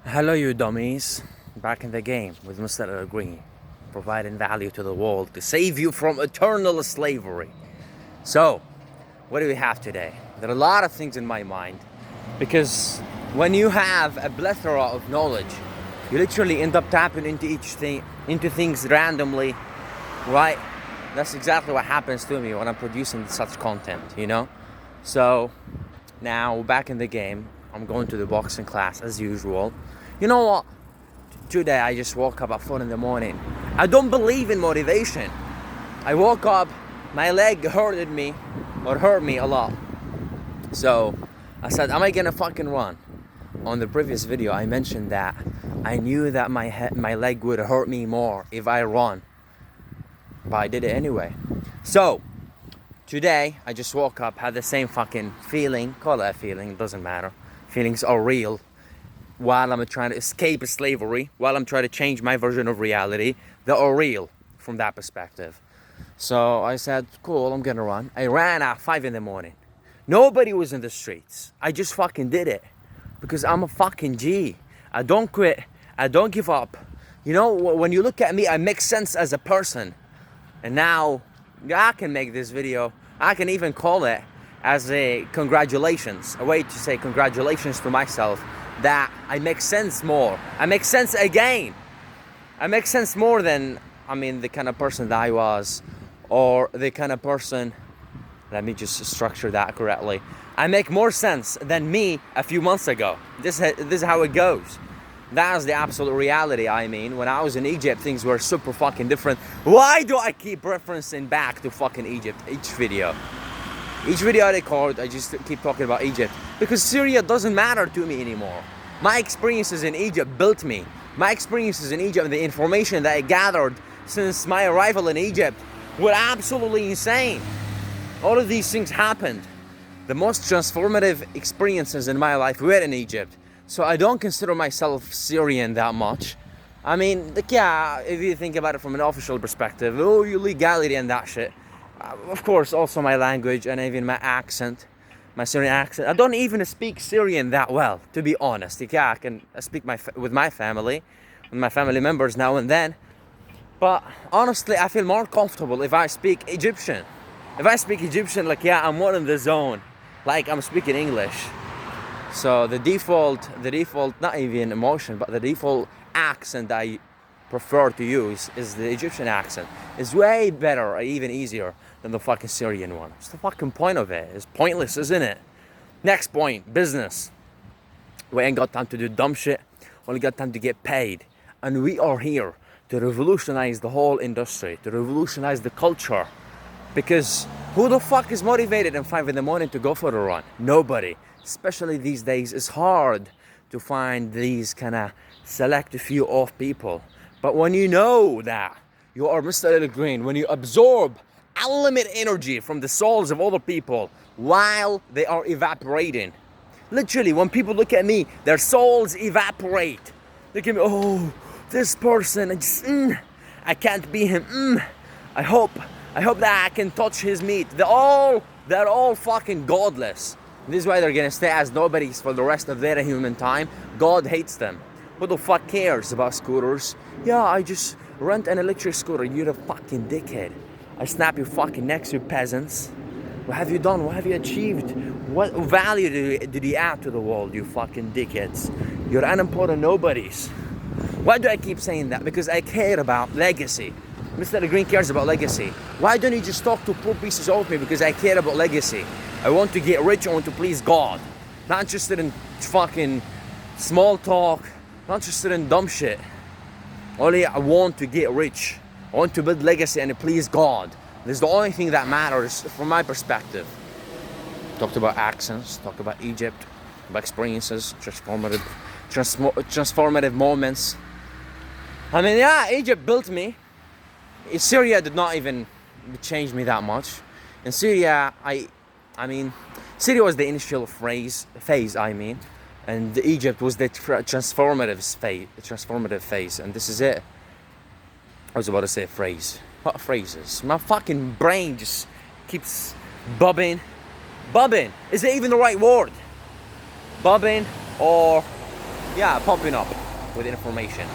Hello, you dummies. Back in the game with Mr. Green, providing value to the world to save you from eternal slavery. So, what do we have today? There are a lot of things in my mind because when you have a plethora of knowledge, you literally end up tapping into things randomly, right? That's exactly what happens to me when I'm producing such content. So, now back in the game, I'm going to the boxing class as usual. You know what? Today I just woke up at 4 in the morning. I don't believe in motivation. I woke up, my leg hurt me a lot. So I said, am I gonna fucking run? On the previous video I mentioned that I knew that my leg would hurt me more if I run. But I did it anyway. So today I just woke up, had the same fucking feeling, call it a feeling, it doesn't matter. Feelings are real. While I'm trying to escape slavery, while I'm trying to change my version of reality, they are real from that perspective. So I said, cool, I'm gonna run. I ran at 5 in the morning. Nobody was in the streets. I just fucking did it. Because I'm a fucking G. I don't quit. I don't give up. You know, when you look at me, I make sense as a person. And now, I can make this video. I can even call it as a congratulations. A way to say congratulations to myself. That I make sense more. I make sense again. I make sense more than, the kind of person that I was, or the kind of person, let me just structure that correctly. I make more sense than me a few months ago. This is how it goes. That is the absolute reality. When I was in Egypt, things were super fucking different. Why do I keep referencing back to fucking Egypt each video? Each video I record, I just keep talking about Egypt. Because Syria doesn't matter to me anymore. My experiences in Egypt built me. My experiences in Egypt and the information that I gathered since my arrival in Egypt were absolutely insane. All of these things happened. The most transformative experiences in my life were in Egypt. So I don't consider myself Syrian that much. If you think about it from an official perspective, illegality and that shit. Of course, also my language and even my accent, my Syrian accent. I don't even speak Syrian that well, to be honest. I can speak with my family, with my family members now and then. But honestly, I feel more comfortable if I speak Egyptian. If I speak Egyptian, I'm more in the zone, like I'm speaking English. So the default, not even emotion, but the default accent I prefer to use is the Egyptian accent. It's way better or even easier than the fucking Syrian one. What's the fucking point of it? It's pointless, isn't it? Next point, business. We ain't got time to do dumb shit. Only got time to get paid. And we are here to revolutionize the whole industry, to revolutionize the culture. Because who the fuck is motivated at 5 in the morning to go for a run? Nobody. Especially these days, it's hard to find these kind of select few of people. But when you know that you are Mr. Green, when you absorb unlimited energy from the souls of other people while they are evaporating. Literally, when people look at me, their souls evaporate. Look at me, oh, this person, I can't be him. I hope that I can touch his meat. They're all fucking godless. This is why they're gonna stay as nobodies for the rest of their human time. God hates them. Who the fuck cares about scooters? Yeah, I just rent an electric scooter. You're a fucking dickhead. I snap your fucking necks, you peasants. What have you done? What have you achieved? What value did you add to the world, you fucking dickheads? You're unimportant nobodies. Why do I keep saying that? Because I care about legacy. Mr. Green cares about legacy. Why don't you just talk to poor pieces of me? Because I care about legacy. I want to get rich, I want to please God. Not interested in fucking small talk. Not interested in dumb shit. Only I want to get rich. I want to build legacy and please God. This is the only thing that matters from my perspective. Talked about accents, talked about Egypt, about experiences, transformative moments. Egypt built me. Syria did not even change me that much. In Syria, Syria was the initial phase, and Egypt was the transformative phase, and this is it. I was about to say a phrase. What phrases? My fucking brain just keeps bobbing. Bobbing. Is it even the right word? Bobbing or yeah, popping up with information.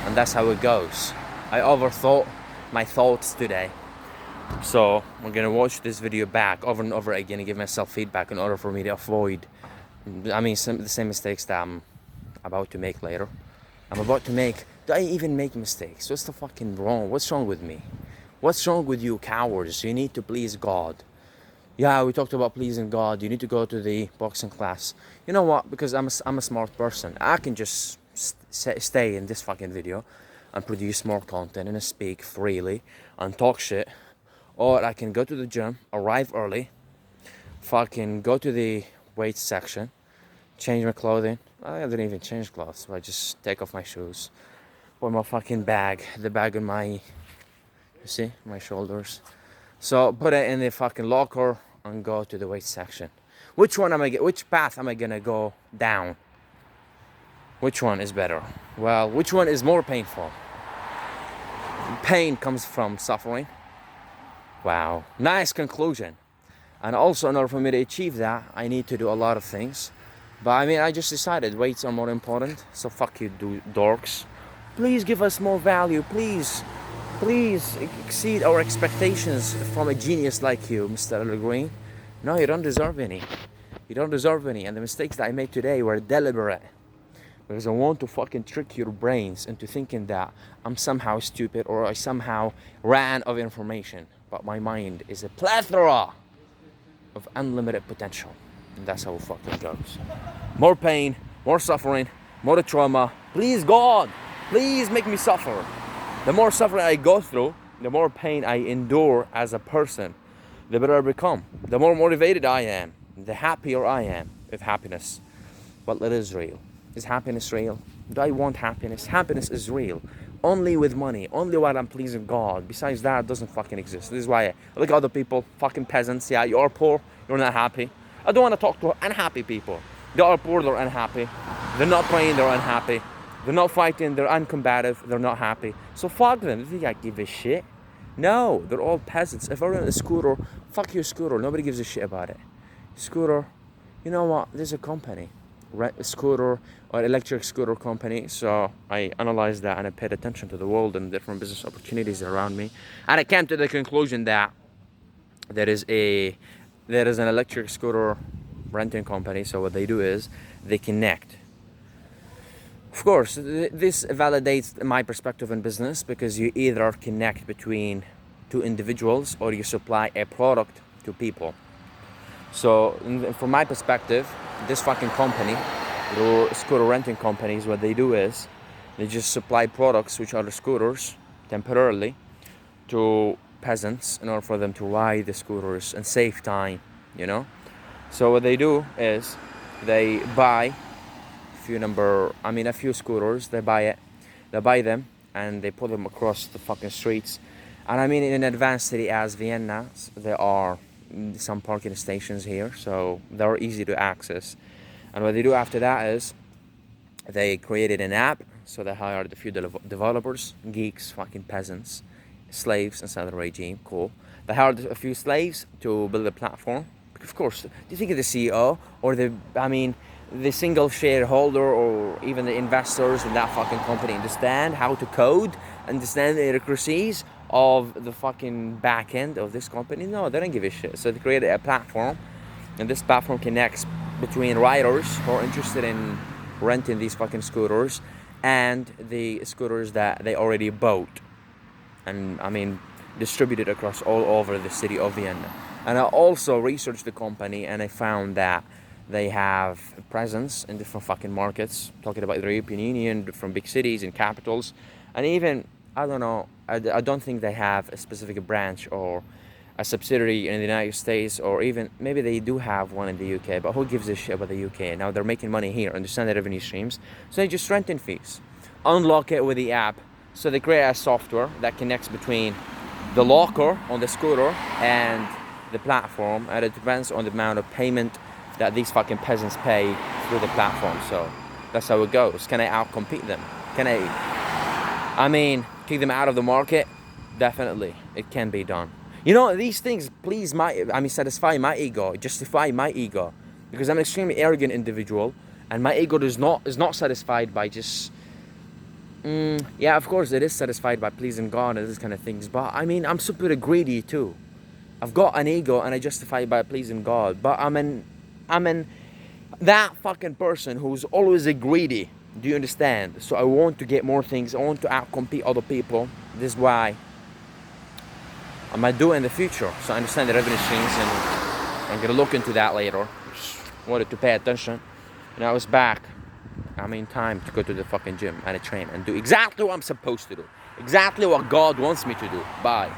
And that's how it goes. I overthought my thoughts today. So I'm gonna watch this video back over and over again and give myself feedback in order for me to avoid, the same mistakes that I'm about to make later. Do I even make mistakes? What's the fucking wrong? What's wrong with me? What's wrong with you cowards? You need to please God. Yeah, we talked about pleasing God. You need to go to the boxing class. You know what? Because I'm a smart person. I can just stay in this fucking video and produce more content and speak freely and talk shit. Or I can go to the gym, arrive early, fucking go to the weight section, change my clothing. I didn't even change clothes. So I just take off my shoes, put my fucking bag, the bag on my, you see, my shoulders. So put it in the fucking locker and go to the weight section. Which path am I gonna go down? Which one is better? Well, which one is more painful? Pain comes from suffering. Wow, nice conclusion. And also, in order for me to achieve that, I need to do a lot of things. But I just decided weights are more important. So fuck you, dorks. Please give us more value, please. Please exceed our expectations from a genius like you, Mr. Green. No, you don't deserve any. You don't deserve any. And the mistakes that I made today were deliberate. Because I want to fucking trick your brains into thinking that I'm somehow stupid or I somehow ran of information. But my mind is a plethora of unlimited potential. And that's how it fucking goes. More pain, more suffering, more trauma. Please, God, please make me suffer. The more suffering I go through, the more pain I endure as a person, the better I become. The more motivated I am, the happier I am with happiness. But it is real. Is happiness real? Do I want happiness? Happiness is real. Only with money. Only while I'm pleasing God. Besides that, it doesn't fucking exist. This is why I look at other people, fucking peasants. Yeah, you're poor, you're not happy. I don't want to talk to unhappy people. They are poor, they're unhappy. They're not praying, they're unhappy. They're not fighting, they're uncombative, they're not happy. So fuck them. You think I give a shit? No, they're all peasants. If I run a scooter, fuck your scooter. Nobody gives a shit about it. Scooter, you know what? There's a company, a scooter or electric scooter company. So I analyzed that and I paid attention to the world and different business opportunities around me. And I came to the conclusion that there is an electric scooter renting company. So what they do is they connect. Of course, this validates my perspective in business because you either connect between two individuals or you supply a product to people. So from my perspective, this fucking company, the scooter renting companies, what they do is they just supply products, which are the scooters, temporarily to peasants in order for them to ride the scooters and save time, you know. So what they do is they buy a few scooters. They buy them and they put them across the fucking streets. And in an advanced city as Vienna, there are some parking stations here, so they're easy to access. And what they do after that is they created an app. So they hired a few developers, geeks, fucking peasants, slaves inside the regime. Cool. They hired a few slaves to build a platform. Of course, do you think the CEO or the single shareholder or even the investors in that fucking company understand how to code, understand the intricacies of the fucking back end of this company? No, they don't give a shit. So they created a platform, and this platform connects between riders who are interested in renting these fucking scooters and the scooters that they already bought and distributed across all over the city of Vienna. And I also researched the company and I found that they have a presence in different fucking markets, talking about the European Union, different big cities and capitals. And even, I don't think they have a specific branch or a subsidiary in the United States, or even, maybe they do have one in the UK, but who gives a shit about the UK? Now they're making money here, understand the revenue streams, so they just renting fees. Unlock it with the app. So they create a software that connects between the locker on the scooter and the platform, and it depends on the amount of payment that these fucking peasants pay through the platform. So that's how it goes. Can I outcompete them? Can I kick them out of the market? Definitely, it can be done. You know, these things satisfy my ego, justify my ego, because I'm an extremely arrogant individual, And my ego is not satisfied by just yeah, of course it is satisfied by pleasing God and these kind of things, but I mean I'm super greedy too. I've got an ego and I justify it by pleasing God, but I'm in that fucking person who's always a greedy. Do you understand? So I want to get more things. I want to outcompete other people. This is why I might do it in the future. So I understand the revenue streams, and I'm gonna look into that later. Just wanted to pay attention. And I was back. I'm in time to go to the fucking gym and train and do exactly what I'm supposed to do. Exactly what God wants me to do. Bye.